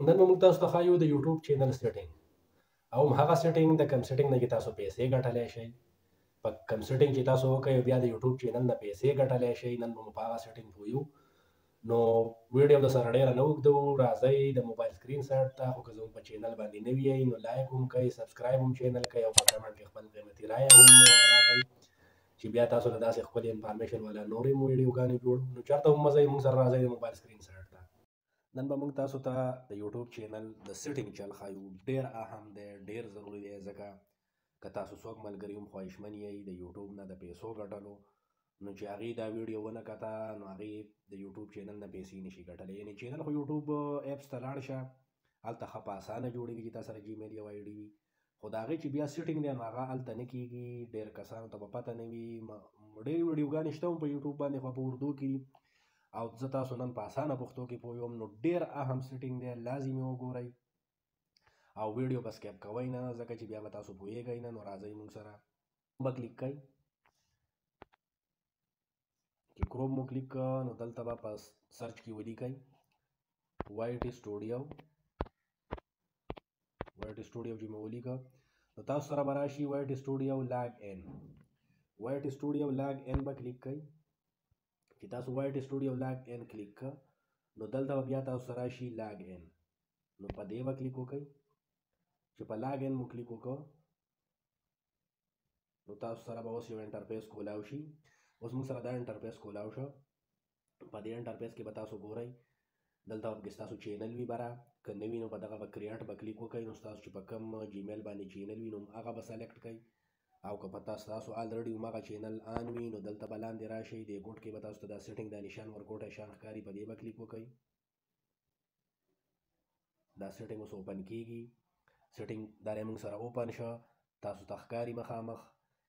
نن به موږ تاسو ته ښایو د یوټیوب چینل سیټینګ او هغه سیټینګ د کوم سیټینګ نه چې تاسو پیسې ګټلی شئ. په کوم سیټینګ چې تاسو وکړئ بیا د یوټیوب چینل نه پیسې ګټلی شئ. نن به مو په هغه سیټینګ پویو. نو ویډیو د سره ډېره نه اوږدو، راځئ د موبایل سکرین ساټ ته. خو که زموږ په چینل باندې نوي یئ نو لایک هم کوئ، سبسکرایب هم چینل کوئ او په کمنټ کې خپل قیمتي رایه هم راکړئ چې بیا تاسو له داسې ښکلې انفارمیشن والا نورې مو ویډیوګانې جوړو. نو چېرته هم مه ځئ، موږ سره راځئ د موبایل سکرین ساټ ته. نن به موږ تاسو ته د یوټیوب چینل د سیټینګ چل ښایو. ډېر اهم دی، ډېر ضروري دی، ځکه که تاسو څوک ملګري هم خواهشمن یئ د یوټیوب نه د پیسو ګټلو، نو چې هغې دا ویډیو ونه کته نو هغې د یوټیوب چینل نه پیسې نشي ګټلی. یعنې چینل خو یوټیوب ایپس ته لاړ شه، هلته ښه په اسانه جوړېږي چې تا سره جیمیل یو آی ډي وي. خو د هغې چې بیا سیټینګ دی نو هغه هلته نه کېږي. ډېر کسانو ته به پته نه وي. ډېرې ویډیوګانې شته هم په یوټیوب باندې، خو په اردو کې او زه تاسو نن په اسانه پښتو کې پوه یم. نو ډېر اهم سیټینګ دی، لازم یې وګورئ او ویډیو به سکیپ کوئ نه، ځکه چې بیا به تاسو پوهېږئ نه. نو راځئ موږ سره به کلیک کوئ. چې کروم مو کلیک کړه نو دلته به په سرچ کې ولیکئ وایټ سټوډیو. وایټ سټوډیو چې مې ولیکه نو تاسو سره به راشي وایټ سټوډیو لاګ ان. وایټ سټوډیو لاګ ان به کلیک کوئ. چې تاسو وایټ سټوډیو لاګ ان کلیک کړه نو دلته به بیا تاسو سره راشي لاګ ان. نو په دې به کلیک وکړئ. چې په لاګ ان مو کلیک وکړه نو تاسو سره به اوس یو انټرفیس کولاو شي. اوس موږ سره دا انټرفیس کولاو شو. په دې انټرفیس کې به تاسو ګورئ دلته به ستاسو چینل وي بره، که نه وي نو په دغه به کریټ به کلیک وکړئ. نو ستاسو چې په کوم جیمیل باندې چینل وي نو هغه به سلیکټ کړئ، او که په ستاسو آلریډي هماغه چینل آن وي نو دلته به لاندې راشئ. دې ګوټ کې به تاسو ته دا سیټینګ دا نشان ورکوټی شان ښکاري، په دې به کلیک وکړئ. دا سیټینګ اوس اوپن کیږي. سیټینګ دا موږ سره اوپن شه، تاسو ته ښکاري مخامخ.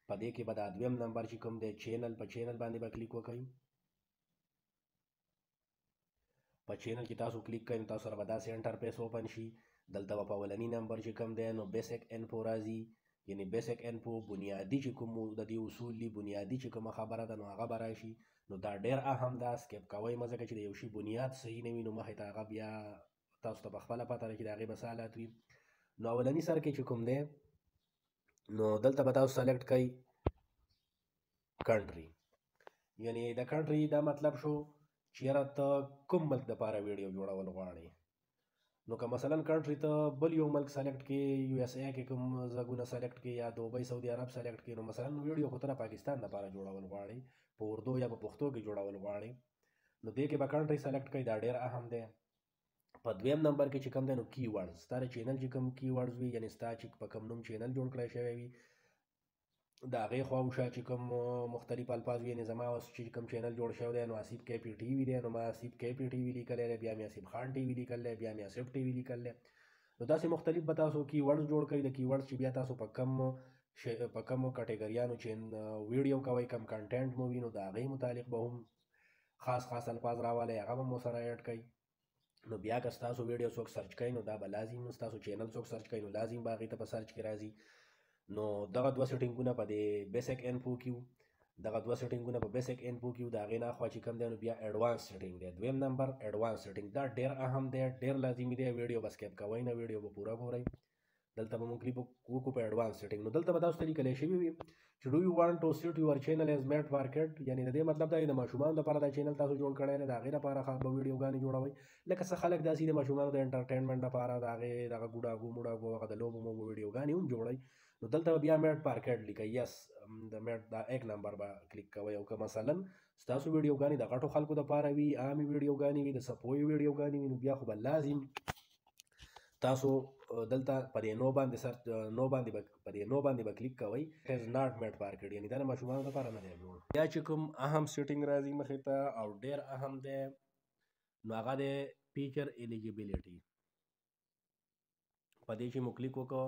په دې کې به دا دویم نمبر چې کوم دی چینل، په چینل باندې به کلیک وکړئ. په چینل کې تاسو کلیک کړئ نو تاسو سره به داسې انټرفیس اوپن شي. دلته به په اولني نمبر چې کوم دی نو بیسک انفو راځي، یعنې بیسک انفو بنیادي چې کوم د دې اصول دي، بنیادي چې کومه خبره ده نو هغه به راشي. نو دا ډېر اهم ده، سکیپ کوئ مه، ځکه چې د یو شي بنیاد صحیح نه وي نو مخې ته هغه بیا تاسو ته په خپله پته ده چې د هغې به څه حالات وي. نو اولني سر کې چې کوم دی نو دلته به تاسو سلیکټ کړئ کنټري. یعنې د کنټري دا مطلب شو چې یاره ته کوم ملک دپاره ویډیو جوړول غواړې. نو که مثلا کنټري ته بل یو ملک سلیکټ کړې، یو اس ای کې کوم ځایونه سلیکټ کړې یا دوبۍ سعودي عرب سلیکټ کړې، نو مثلا ویډیو خو ته د پاکستان دپاره جوړول غواړې، په اردو یا په پښتو کې جوړول غواړې، نو دې کې به کنټري سلیکټ کړئ. دا ډېر اهم دی. په دویم نمبر کې چې کوم دی نو کی ورډز، ستا د چینل چې کوم کی ورډز وي، یعنې ستا چې په کوم نوم چینل جوړ کړی شوی وي د هغې خواوشا چې کوم مختلف الفاظ وي. یعنې زما اوس چې کوم چینل جوړ شوی دی نو آصف کے پی ټي وي دی، نو ما آصف کے پی ټي وي لیکلی دی، بیا مې آصف خان ټي وي لیکلی دی، بیا مې آصف ټي وي لیکلی دی. نو داسې مختلف به تاسو کی ورډز جوړ کړئ. د کی ورډز چې بیا تاسو په کم کټګریانو چې ویډیو کوئ، کم کنټینټ مو وي، نو د هغې متعلق به هم خاص خاص الفاظ راوالی، هغه به مو سره ایډ کړئ. نو بیا که ستاسو ویډیو څوک سرچ کوي نو دا به لازم، ستاسو چینل څوک سرچ کوي نو لازم به هغې ته په سرچ کې راځي. نو دغه دوه سیټینګونه په دې بیسک انفو کې وو. دغه دوه سیټینګونه په بیسک انفو کې وو. د هغې نه اخوا چې کوم دی نو بیا ایډوانس سیټینګ دی، دویم نمبر ایډوانس سیټینګ. دا ډېر اهم دی، ډېر لازمي دی. ویډیو به سکیپ کوئ نه، ویډیو به پوره ګورئ. دلته به مونږ کلیک وکړو په ایډوانس سیټینګ. نو دلته به تاسو ته لیکلی شوي وي چې ډو یو وانټ ټو سیټ یور چینل ایز میډ فار کډ، یعنې د دې مطلب دا دی د ماشومانو لپاره دا چینل تاسو جوړ کړی دی، د هغې لپاره به ویډیوګانې جوړوئ. لکه څه خلک داسې د ماشومانو د انټرټینمنټ لپاره د هغې دغه ګوډاګو موډاګو هغه د لوبو موبو ویډیوګانې هم جوړئ. نو دلته به بیا میډ فار کډ لیکئ، یس د میډ دا ایک نمبر به کلیک کوئ. او که مثلا ستاسو ویډیوګانې د غټو خلکو دپاره وي، عامې ویډیوګانې وي، د څپویو ویډیوګانې وي، نو بیا خو به لازم تاسو دلته په دې نو باندې په دې نو باندې به کلیک کوئ. اټ از ناٹ میډ فار کډ، یعنې دا د ماشومانو لپاره نه دی جوړ. بیا چې کوم اهم سیټینګ راځي مخې ته او ډېر اهم دی نو هغه دی فیچر ایلیجیبیلیټي. په دې چې مو کلیک وکړو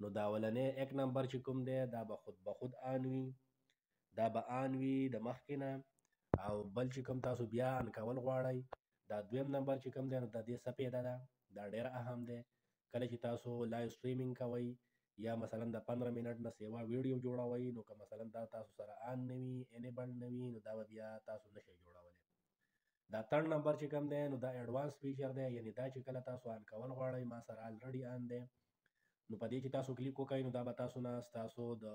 نو دا اولنی ایک نمبر چې کوم دی دا به خود آن وي، دا به آن وي د مخکې نه. او بل چې کوم تاسو بیا آن کول غواړئ دا دویم نمبر چې کوم دی نو د دې څه پیدا ده، دا ډېر اهم دی. کله چې تاسو لایو سټریمینګ کوئ یا مثلا د 15 منټ نه سیوا ویډیو جوړوئ نو که مثلا دا تاسو سره آن نه وي، انیبل نه وي، نو دا به بیا تاسو نشئ جوړولی. دا تړ نمبر چې کوم دی نو دا ایډوانس فیچر دی، یعنی دا چې کله تاسو آن کول غواړئ ما سره الریډي آن دی. نو په دې چې تاسو کلیک وکړئ نو دا به تاسو نه ستاسو د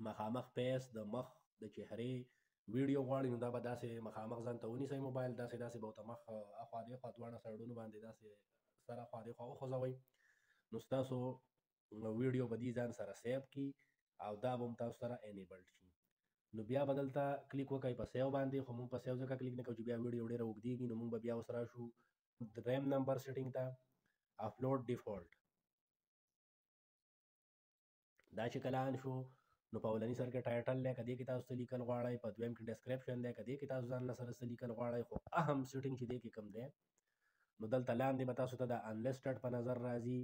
مخامخ پیس د مخ د چهرې ویډیو غواړي نو دا به داسې مخامخ ځان ته ونیسئ موبایل، داسې به ورته مخ اخوا دېخوا دواړه سایډونو باندې داسې سر اخوا دېخوا وخوځوئ نو ستاسو ویډیو به دې ځان سره سیو کي او دا به هم تاسو سره انیبلډ شي. نو بیا به دلته کلیک وکړئ په سیو باندې، خو موږ په سیو ځکه کلیک نه کوو چې بیا ویډیو ډېره اوږدېږي، نو موږ به بیا اوس راشو دریم نمبر سیټینګ ته اپلوډ ډیفالټ. دا چې کله آن شو نو په اولني سر کې ټایټل دی، که دې کې تاسو څه لیکل غواړئ، په دویم کې ډسکرپشن دی، که دې کې تاسو ځان سره څه لیکل غواړئ، خو اهم سیټینګ چې دې کې کوم دی نو دلته لاندې به تاسو ته د انلیسټډ په نظر راځي،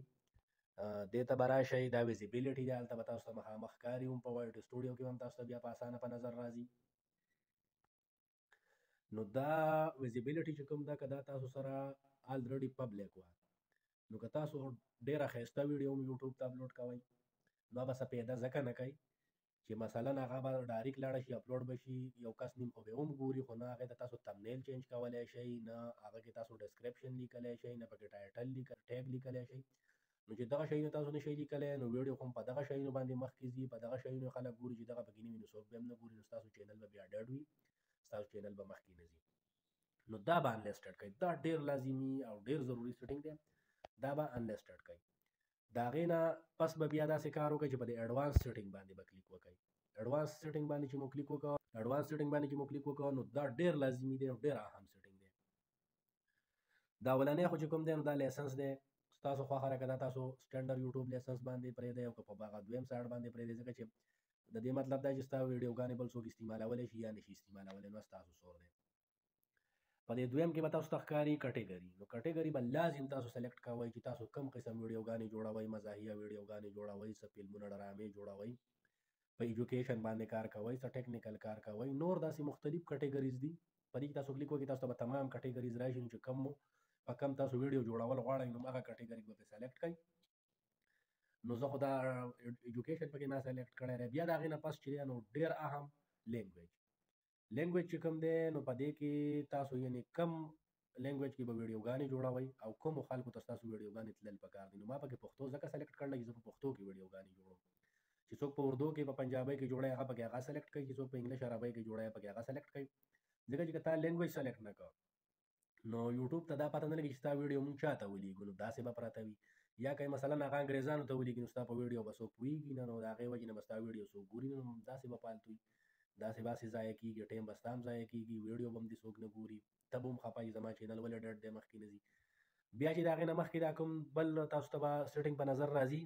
دې ته به راشئ. دا ویزیبیلیټي دی، هلته به تاسو ته مخامخ ښکاري هم، په وایټ سټوډیو کې هم تاسو ته بیا په اسانه په نظر راځي. نو دا ویزیبیلیټي چې کوم ده که دا تاسو سره الریډي پبلیک وه نو که تاسو ډېره ښایسته ویډیو هم یوټیوب ته اپلوډ کوئ نو هغه سپېده ځکه نه کوئ چې مثلا هغه به ډایرکټ لاړه شي اپلوډ به شي، یو کس نیم خو به هم ګوري، خو نه هغې ته تاسو تمنیل چینج کولی شئ، نه هغه کې تاسو ډسکرپشن لیکلی شئ، نه پکې ټایټل ټیګ لیکلی شئ. نو چې دغه شیونه تاسو نشئ لیکلی نو ویډیو خو هم په دغه شیونو باندې مخکې ځي، په دغه شیونو خلک ګوري چې دغه پکې نه وي نو څوک به هم نه ګوري، نو ستاسو چینل به بیا ډډ وي، ستاسو چینل به مخکې نه ځي. نو دا به انلیسټډ کوئ، دا ډېر لازمي او ډېر ضروري سیټینګ دی، دا به انلیسټډ کوئ. د هغې نه پس به بیا داسې کار وکړئ چې په دې ایډوانس سیټینګ باندې به کلیک وکړئ. ایډوانس سیټینګ باندې چې مو کلیک وکړو نو دا ډېر لازمي دی او ډېر اهم سیټینګ دی. دا اولنی خو چې کوم دی نو دا لایسنس دی، ستاسو خوښه ده که دا تاسو سټنډرډ یوټیوب لایسنس باندې پرېږدئ او که په هغه دویم سایډ باندې پرېږدئ، ځکه چې د دې مطلب دا چې ستا ویډیوګانې بل څوک استعمالولی شي یا نشي استعمالولی، نو ستاسو سور دی. په دې دویم کې به تاسو ته ښکاري کټګري، نو کټګري به لازم تاسو سلیکټ کوئ چې تاسو کوم قسم ویډیوګانې جوړوئ، مزاحیه ویډیوګانې جوړوئ، څه فلمونه ډرامې جوړوئ، په ایجوکیشن باندې کار کوئ، څه ټیکنیکل کار کوئ، نور داسې مختلف کټګریز دي. په دې کې تاسو کلیک وکړئ تاسو ته به تمام کټګریز راشي، چې کوم په کم تاسو ویډیو جوړول غواړئ نو هغه کټګري به پرې سلیکټ کړئ. نو زه خو دا ایجوکیشن پکې ما سلیکټ کړی دی. بیا د هغې نه پس چې دی نو ډېر اهم لینګویج چې کوم دی نو په دې کې تاسو یعنې کم لینګویج کې به ویډیوګانې جوړوئ او کومو خلکو ته ستاسو ویډیوګانې تلل پکار دي. نو ما پکې پښتو ځکه سلیکټ کړلی چې زه په پښتو کې ویډیوګانې جوړوم، چې څوک په اردو کې په پنجابۍ کې جوړوي هغه پکې هغه سلیکټ کوي، چې څوک په انګلیش عربۍ کې جوړوي پکې هغه سلیکټ کوي، ځکه چې که تا لینګویج سلیکټ نه کړ نو یوټیوب ته دا پته نه لګي چې ستا ویډیو مونږ چا ته ولیږو، نو داسې به پرته وي. یا که مثلا هغه انګریزانو ته ولیږي نو ستا په ویډیو به څوک پوهېږي نه، نو د هغې وجې نه به ستا ویډیو څوک ګوري نه، نو داسې به فالتو وي، داسې باسې ضایع کېږي، ټایم به ستا هم ضایع کېږي، ویډیو به هم دې څوک نه ګوري، ته به هم خفه یې زما چینل ولې ډډ دی مخکې نه ځي. بیا چې د هغې نه مخکې دا کوم بل تاسو ته به سیټینګ په نظر راځي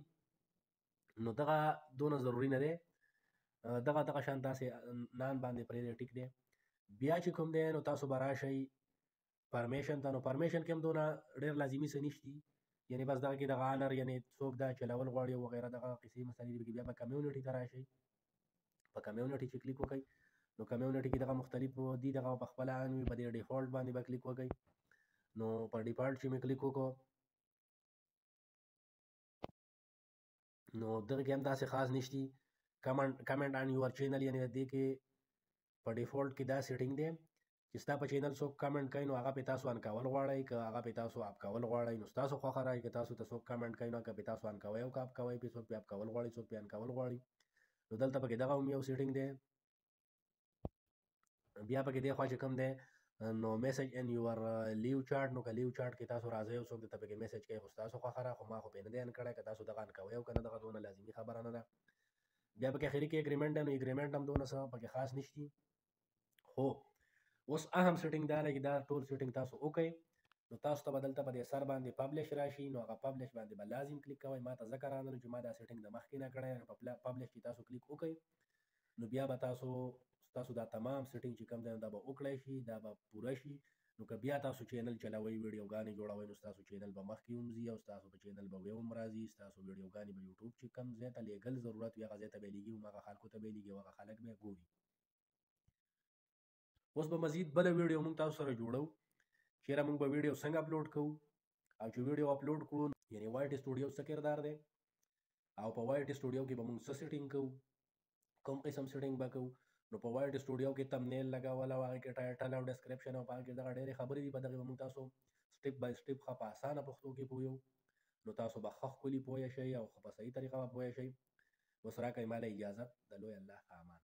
نو دغه دونه ضروري نه دی، دغه شان داسې نان باندې پرېږدئ، ټیک دی. بیا چې کوم دی نو تاسو به راشئ پرمیشن ته، نو پرمیشن کې هم دونه ډېر لازمي څه نشتي، یعنې بس دغه کې دغه آنر یعنې څوک دا چلول غواړي او وغیره دغه قصې مسلې دي. بیا به کمیونټي ته راشئ، په کمیونټي چې کلیک وکړئ نو کمیونټي کې دغه مختلف دي، دغه په خپله آن وي، په دې ډیفالټ باندې به کلیک وکړئ. نو په ډیفالټ چې مې کلیک وکړو نو دغه کې هم داسې خاص نشتي. کمنټ آن یور چینل، یعنې د دې کې په ډیفالټ کې دا سیټینګ دی چې ستا په چینل څوک کمنټ کوي نو هغه پې تاسو آن کول غواړئ، که هغه پې تاسو اپ کول غواړئ نو ستاسو خوښه رایي، که تاسو ته څوک کمنټ کوي نو که پې تاسو آن کوئ او که اپ کوئ پې څوک پې اپ کول غواړي څوک پې آن کول غواړي. نو دلته پکې دغه هم یو سیټینګ دی. بیا پکې دې خوا چې کوم دی نو میسج ان یور لیو چارټ، نو که لیو چارټ کې تاسو راځئ او څوک درته پکې میسج کوي خو ستاسو خوښه ده، خو ما خو پې نه دی آن کړی، که تاسو دغه آن کوئ او که نه دغه دونه لازمي خبره نه ده. بیا پکې اخري کې اګریمنټ دی، نو اګریمنټ هم دونه څه پکې خاص نشتي. خو اوس اهم سیټینګ دا دی چې دا ټول سیټینګ تاسو وکړئ نو تاسو ته به دلته په دې سر باندې پبلش راشي، نو هغه پبلش باندې به لازم کلیک کوئ. ما ته ځکه رانغلل چې ما دا سیټینګ د مخکې نه کړی، په پبلش چې تاسو کلیک وکړئ نو بیا به ستاسو دا تمام سیټینګ چې کوم دی دا به وکړی شي، دا به پوره شي. نو که بیا تاسو چینل چلوئ ویډیوګانې جوړوئ نو ستاسو چینل به مخکې هم ځي او ستاسو په چینل به ویو هم راځي، ستاسو ویډیوګانې به یوټیوب چې کوم ځای ته لیږل ضرورت وي هغه ځای ته به یې لیږي، هماغه خلکو ته به یې لیږي او هغه خلک به یې ګوري. اوس به مزید بله ویډیو موږ تاسو سره جوړو، چېرې موږ به ویډیو څنګه اپلوډ کوو، او چې ویډیو اپلوډ کړو یعنې وایټ سټوډیو څه کردار دی او په وایټ سټوډیو کې به موږ څه سیټینګ کوو، کوم قسم سیټینګ به کوو. نو په وایډ سټوډیو کې تمنیل لګول او هغې کې ټایټل او ډسکرپشن او په هغه کې دغه ډېرې خبرې دي، په دغې به موږ تاسو سټپ بای سټپ ښه په اسانه پښتو کې پوهیو. نو تاسو به ښه ښکلي پوه شئ او ښه په صحیح طریقه به پوه شئ. اوس راکئ ماله اجازت، د لوی الله په امان.